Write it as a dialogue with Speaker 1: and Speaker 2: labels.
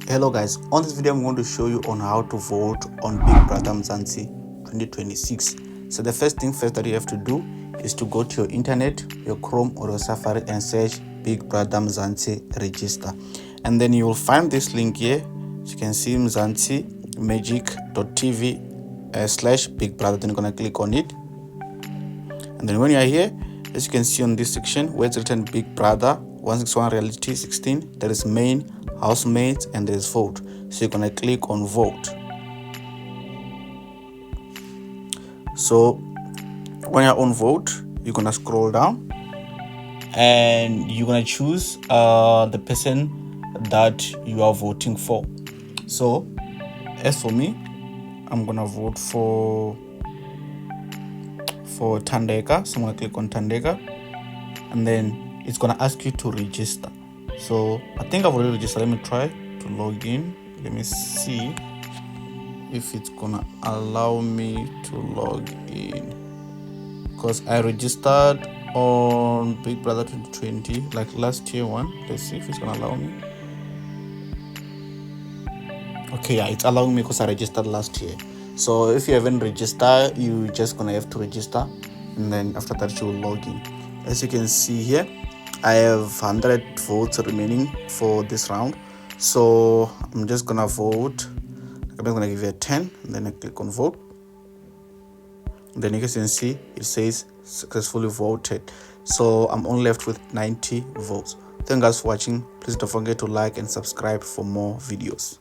Speaker 1: Hello guys, on this video I'm going to show you on how to vote on Big Brother Mzansi 2026. So the first thing that you have to do is to go to your internet, your Chrome or your Safari, and search Big Brother Mzansi register, and then you will find this link here. As you can see, Mzansi magic.tv /Big Brother. Then you're going to click on it, and then when you are here, as you can see on this section where it's written Big Brother 161 Reality 16, there is main, housemate, and there's vote. So you're gonna click on vote. So when you're on vote, you're gonna scroll down and you're gonna choose the person that you are voting for. So as for me, I'm gonna vote for Thandeka. So I'm gonna click on Thandeka, and then it's gonna ask you to register. So I think I've already registered. Let me try to log in. Let me see if it's gonna allow me to log in, because I registered on Big Brother 2020, like last year one. Let's see if it's gonna allow me. Okay, yeah, it's allowing me because I registered last year. So if you haven't registered, you just gonna have to register, and then after that you will log in. As you can see here, I have 100 votes remaining for this round, so I'm just gonna vote. I'm just gonna give it a 10, and then I click on vote. Then you can see it says successfully voted, so I'm only left with 90 votes. Thank you guys for watching. Please don't forget to like and subscribe for more videos.